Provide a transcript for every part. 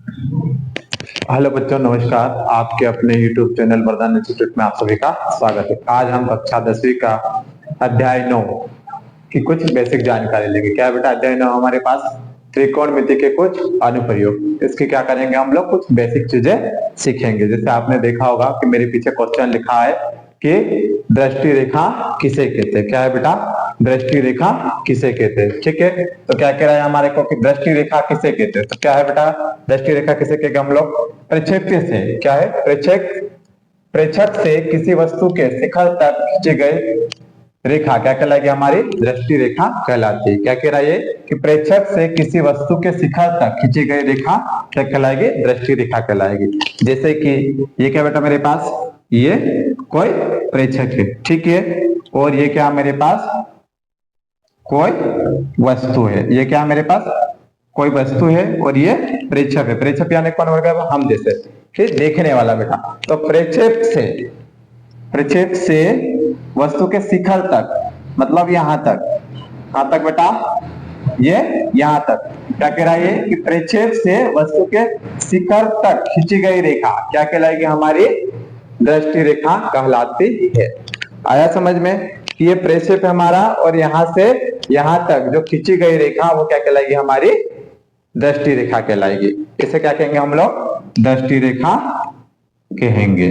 Hello बच्चों, नमस्कार। आपके अपने YouTube चैनल वरदान इंस्टीट्यूट में आप सभी का स्वागत है। आज हम कक्षा 10वीं का अध्याय 9 की कुछ बेसिक जानकारी लेंगे। क्या है बेटा? अध्याय 9 हमारे पास त्रिकोणमिति के कुछ अनुप्रयोग। इसकी क्या करेंगे हम लोग? कुछ बेसिक चीजें सीखेंगे। जैसे आपने देखा होगा कि मेरे पीछे क्वेश्चन लिखा है कि दृष्टि रेखा किसे कहते हैं। क्या है बेटा? दृष्टि रेखा किसे कहते हैं। ठीक है, तो क्या कह रहा है हमारे को कि दृष्टि रेखा किसे कहते हैं। तो क्या है बेटा? दृष्टि रेखा किसे कहते हैं हम लोग? प्रक्षेप्य से। क्या है? प्रेक्षक से किसी वस्तु के शिखर तक खींची गई रेखा क्या कहलाएगी? हमारी दृष्टि रेखा कहलाती है। क्या कह रहा है ये कि प्रेक्षक से किसी वस्तु के शिखर तक खींची गई रेखा क्या कहलाएगी? दृष्टि रेखा कहलाएगी। जैसे कि ये क्या बेटा मेरे पास? ये कोई प्रेक्षक है, ठीक है। और ये क्या मेरे पास? कोई वस्तु है। ये क्या मेरे पास? कोई वस्तु है और ये प्रेक्षक है। प्रेक्षक यानी कौन हो गया? हम जैसे, ठीक, देखने वाला बेटा। तो प्रक्षेप से वस्तु के शिखर तक, मतलब यहां तक। कहां तक बेटा? ये यहां तक। क्या कह रहा है ये कि प्रक्षेप से वस्तु के शिखर तक खींची गई रेखा क्या कहलाएगी? हमारी दृष्टि रेखा कहलाती है। आया समझ में कि ये प्रक्षेप है हमारा और यहां से यहां तक जो खींची गई रेखा वो क्या कहलाएगी? हमारी दृष्टि रेखा कहलाएगी। इसे क्या कहेंगे हम लोग? दृष्टि रेखा कहेंगे।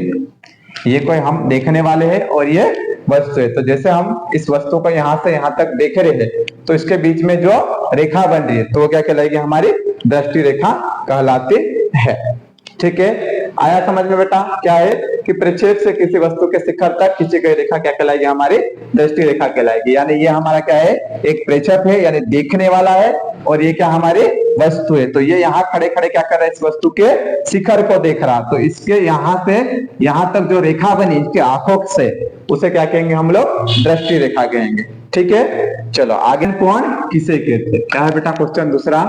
ये कोई हम देखने वाले हैं और ये वस्तु है। तो जैसे हम इस वस्तु को यहां से यहां तक देख रहे हैं तो इसके बीच में जो रेखा बन रही है तो वो क्या कहलाएगी? हमारी दृष्टि रेखा कहलाती है। ठीक है, आया समझ में बेटा? क्या है कि प्रक्षेप से किसी वस्तु के शिखर तक खींची गई रेखा क्या कहलाएगी? हमारी दृष्टि रेखा कहलाएगी। यानी ये हमारा क्या है? एक प्रेक्षक है यानी देखने वाला है, और ये क्या हमारी वस्तु है। तो ये यहाँ खड़े खड़े क्या कर रहा है? इस वस्तु के शिखर को देख रहा। तो इसके यहां से यहां तक जो रेखा बनी इसके आंखों से, उसे क्या कहेंगे हम लोग? दृष्टि रेखा कहेंगे। ठीक है, चलो आगे कोण किसे कहते हैं? क्या है बेटा क्वेश्चन दूसरा?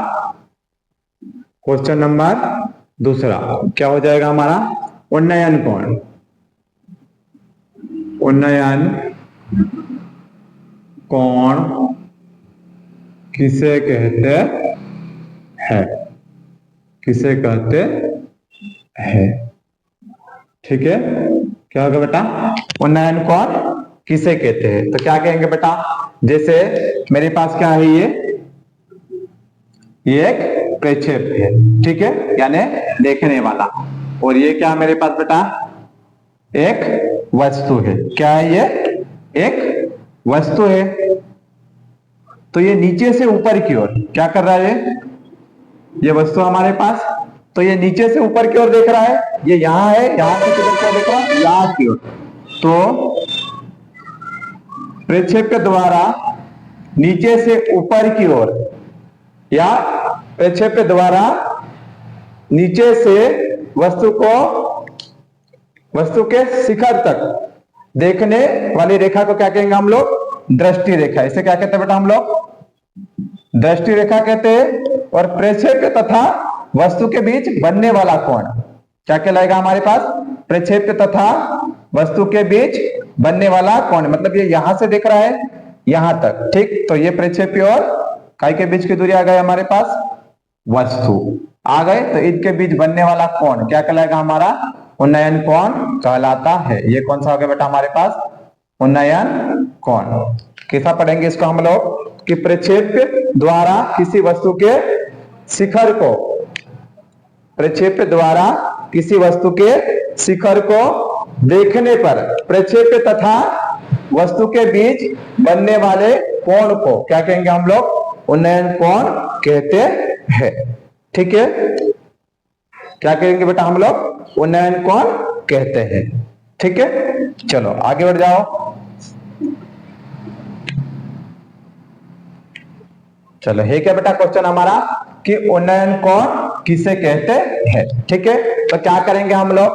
क्वेश्चन नंबर दूसरा क्या हो जाएगा हमारा? उन्नयन कोण। उन्नयन कोण किसे कहते हैं? किसे कहते हैं? ठीक है, क्या होगा बेटा? उन्नयन कोण किसे कहते हैं? तो क्या कहेंगे बेटा? जैसे मेरे पास क्या है? ये एक प्रक्षेप है, ठीक है, यानी देखने वाला। और ये क्या मेरे पास बेटा? एक वस्तु है। क्या है ये? एक वस्तु है। तो ये नीचे से ऊपर की ओर क्या कर रहा है? ये वस्तु हमारे पास, तो ये नीचे से ऊपर की ओर देख रहा है। ये यहां है, यहां से किधर क्या देख रहा है? यहां की ओर। तो प्रक्षेप के द्वारा नीचे से ऊपर की ओर या प्रक्षेप के द्वारा नीचे से वस्तु के शिखर तक देखने वाली रेखा को क्या कहेंगे हम लोग? दृष्टि रेखा। इसे क्या कहते हैं बेटा हम लोग? दृष्टि रेखा कहते हैं। और प्रक्षेप तथा वस्तु के बीच बनने वाला कोण क्या कहलाएगा हमारे पास? प्रक्षेप तथा वस्तु के बीच बनने वाला कोण। मतलब ये यहां से देख रहा है यहां तक, ठीक। तो ये प्रक्षेप और काय के बीच की दूरी आ गई हमारे पास? वस्तु आ गए। तो इनके बीच बनने वाला कोण क्या कहलाएगा? हमारा उन्नयन कोण कहलाता है। ये कौन सा हो गया बेटा हमारे पास? उन्नयन कोण। कैसा पढ़ेंगे इसको हम लोग? कि प्रक्षेप द्वारा किसी वस्तु के शिखर को, प्रक्षेप द्वारा किसी वस्तु के शिखर को देखने पर प्रक्षेप तथा वस्तु के बीच बनने वाले कोण को क्या कहेंगे हम लोग? उन्नयन कोण कहते हैं। ठीक है, क्या कहेंगे बेटा हम लोग? उन्नयन कोण कहते हैं। ठीक है, चलो आगे बढ़ जाओ। चलो है क्या बेटा क्वेश्चन हमारा कि उन्नयन कोण किसे कहते हैं? ठीक है, तो क्या करेंगे हम लोग?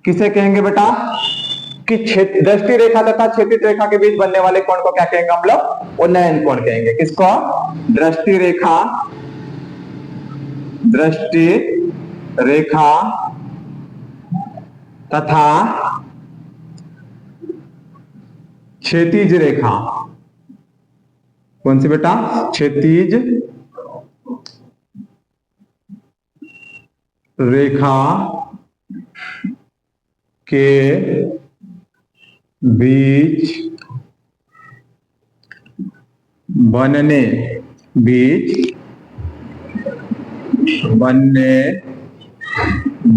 किसे कहेंगे बेटा? कि दृष्टि रेखा तथा क्षैतिज रेखा के बीच बनने वाले कोण को क्या कहेंगे हम लोग? उन्नयन कोण कहेंगे। किसको? दृष्टि रेखा तथा क्षैतिज रेखा। कौन सी बेटा? क्षैतिज रेखा के बीच बनने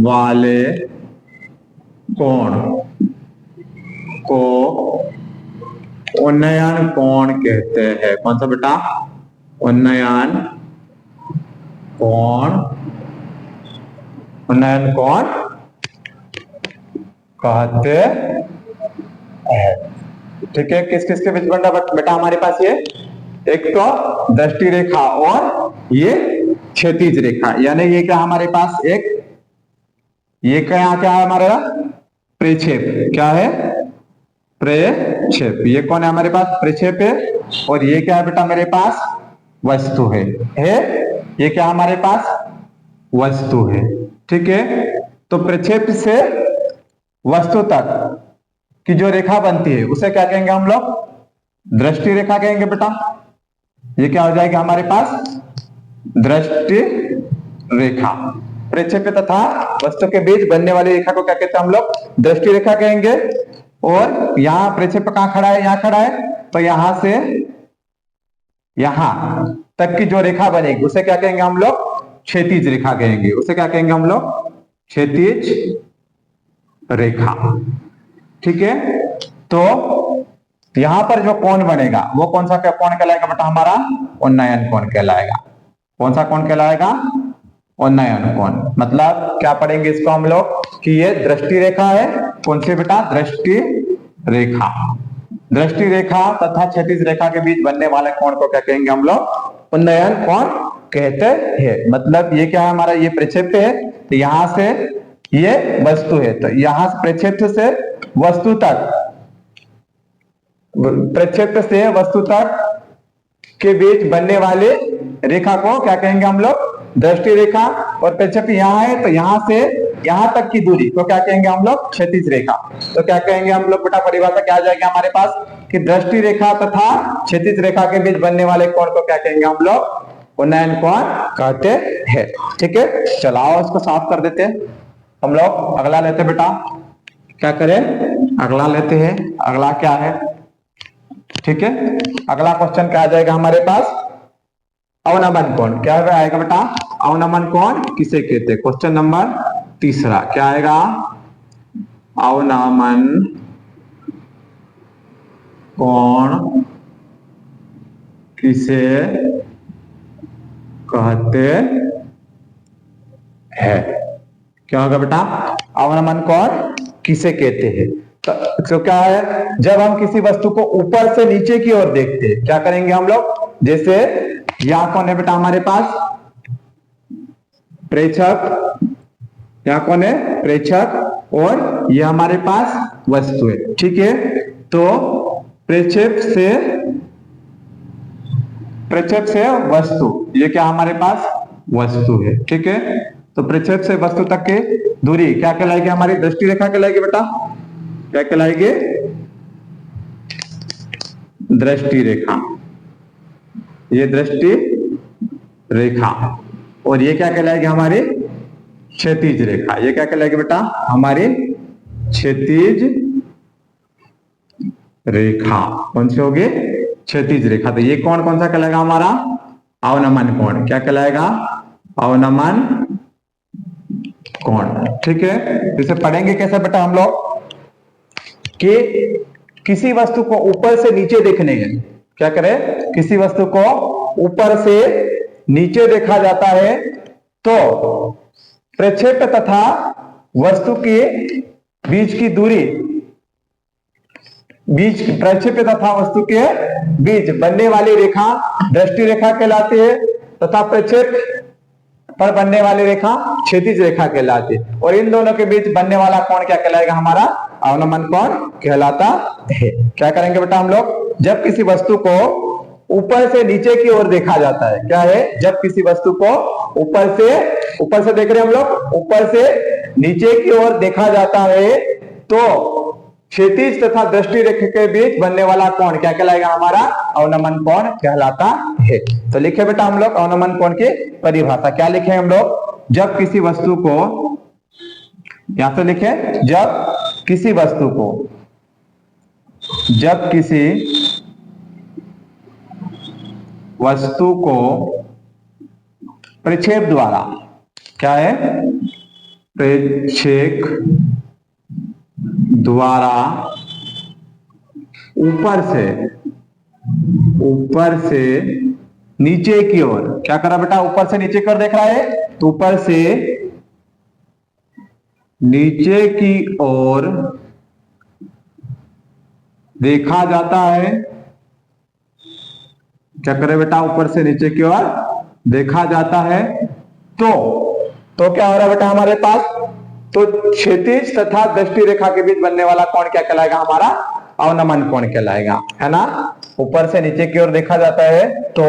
वाले कोण को उन्नयन कोण कहते हैं। कौन सा बेटा? उन्नयन कोण कहते हैं। ठीक है, किस किस के बीच बन रहा बेटा हमारे पास? ये एक तो दृष्टि रेखा और ये क्षैतिज रेखा, यानी ये क्या हमारे पास एक, ये क्या है हमारा प्रक्षेप। क्या है? प्रक्षेप। ये कौन है हमारे पास? प्रक्षेप है। और ये क्या है बेटा मेरे पास? वस्तु है। ये क्या हमारे पास? वस्तु है। ठीक है, तो प्रक्षेप से वस्तु तक की जो रेखा बनती है उसे क्या कहेंगे हम लोग? दृष्टि रेखा कहेंगे बेटा। ये क्या हो जाएगा हमारे पास? दृष्टि रेखा। प्रक्षेप तथा वस्तु के बीच बनने वाली रेखा को क्या कहते हैं हम लोग? दृष्टि रेखा कहेंगे। और यहां प्रक्षेप कहां खड़ा है? यहां खड़ा है, तो यहां से यहां तक की जो रेखा बनेगी उसे क्या कहेंगे हम लोग? क्षैतिज रेखा कहेंगे। उसे क्या कहेंगे हम लोग? क्षैतिज रेखा। ठीक है, तो यहां पर जो कोण बनेगा वो कौन सा कोण कहलाएगा बेटा? हमारा उन्नयन कोण कहलाएगा। कौन सा कोण कहलाएगा? उन्नयन कोण। मतलब क्या पढ़ेंगे इसको हम लोग कि ये दृष्टि रेखा है। कौन सी बेटा? दृष्टि रेखा। दृष्टि रेखा तथा क्षैतिज रेखा के बीच बनने वाले कोण को क्या कहेंगे हम लोग? उन्नयन कोण कहते हैं। मतलब ये क्या है हमारा? ये प्रक्षेप है, तो यहां से ये वस्तु है, तो यहां प्रक्षेप से वस्तु तक के बीच बनने वाले रेखा को क्या कहेंगे हम लोग? दृष्टि रेखा। और प्रक्षेप यहाँ है, तो यहां से यहां तक की दूरी को क्या कहेंगे हम लोग? क्षैतिज रेखा। तो क्या कहेंगे हम लोग बेटा? परिभाषा क्या आ जाएगी हमारे पास कि दृष्टि रेखा तथा क्षैतिज रेखा के बीच बनने वाले कोण को क्या कहेंगे हम लोग? उन्नयन कोण कहते हैं। ठीक है, चलाओ इसको साफ कर देते हैं हम लोग। अगला लेते बेटा, क्या करें? अगला लेते हैं। अगला क्या है? ठीक है, अगला क्वेश्चन क्या आ जाएगा हमारे पास? अवनमन कोण। क्या आएगा बेटा? अवनमन कोण किसे कहते हैं? क्वेश्चन नंबर 3 क्या आएगा? अवनमन कोण किसे कहते हैं? क्या होगा बेटा? अवनमन कोण किसे कहते हैं? तो क्या है? जब हम किसी वस्तु को ऊपर से नीचे की ओर देखते हैं, क्या करेंगे हम लोग? जैसे यहां कौन है बेटा हमारे पास? प्रेक्षक। यहां कौन है? प्रेक्षक। और यह हमारे पास वस्तु है। ठीक है, तो प्रक्षेप से वस्तु, ये क्या हमारे पास? वस्तु है। ठीक है, तो प्रक्षेप से वस्तु तक की दूरी क्या कहलाएगी? हमारी दृष्टि रेखा कहलाएगी बेटा। क्या कहलाएगी? दृष्टि रेखा। ये दृष्टि रेखा। और ये क्या कहलाएगी? हमारी क्षैतिज रेखा। ये क्या कहलाएगी बेटा? हमारी क्षैतिज रेखा। कौन सी होगी? क्षैतिज रेखा। तो ये कौन सा कहलाएगा? हमारा अवनमन कोण। क्या कहलाएगा? अवनमन कोण। ठीक है, इसे पढ़ेंगे कैसे बेटा हम लोग? कि किसी वस्तु को ऊपर से नीचे देखने है, क्या करें? किसी वस्तु को ऊपर से नीचे देखा जाता है तो प्रक्षेप तथा वस्तु के बीच की दूरी, प्रक्षेप तथा वस्तु के बीच बनने वाली रेखा दृष्टि रेखा कहलाती है तथा प्रक्षेप पर बनने वाली रेखा क्षैतिज रेखा कहलाती है। और इन दोनों के बीच बनने वाला कोण क्या कहलाएगा? हमारा अवनमन कोण कहलाता है। क्या करेंगे बेटा हम लोग? जब किसी वस्तु को ऊपर से नीचे की ओर देखा जाता है, क्या है? जब किसी वस्तु को ऊपर से देख रहे हैं हम लोग, ऊपर से नीचे की ओर देखा जाता है तो क्षैतिज तथा दृष्टि रेखा के बीच बनने वाला कोण क्या कहलाएगा? हमारा अवनमन कोण कहलाता है। तो लिखे बेटा हम लोग अवनमन कोण की परिभाषा। क्या लिखे हम लोग? जब किसी वस्तु को, यहां से लिखे, जब किसी वस्तु को, जब किसी वस्तु को प्रक्षेप द्वारा, क्या है, प्रक्षेप द्वारा ऊपर से नीचे की ओर, क्या करा बेटा, ऊपर से नीचे की ओर देख रहा है, तो ऊपर से नीचे की ओर देखा जाता है, क्या करे बेटा, ऊपर से नीचे की ओर देखा जाता है, तो क्या हो रहा है बेटा हमारे पास, तो क्षैतिज तथा दृष्टि रेखा के बीच बनने वाला कोण क्या कहलाएगा, हमारा अवनमन कोण कहलाएगा, है ना। ऊपर से नीचे की ओर देखा जाता है तो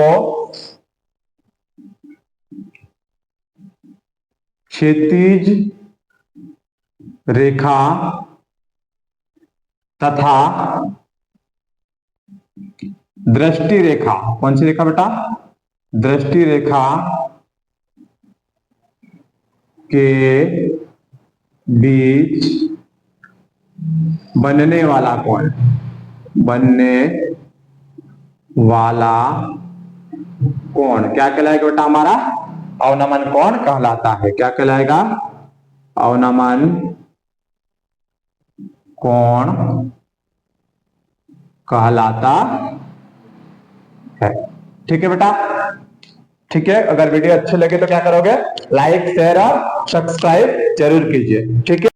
क्षैतिज रेखा तथा दृष्टि रेखा, कौन सी रेखा बेटा, दृष्टि रेखा के बीच बनने वाला कोण क्या कहलाएगा बेटा, हमारा अवनमन कोण कहलाता है। क्या कहलाएगा, अवनमन कोण कहलाता है। ठीक है बेटा, ठीक है। अगर वीडियो अच्छे लगे तो क्या करोगे, लाइक शेयर और सब्सक्राइब जरूर कीजिए। ठीक है।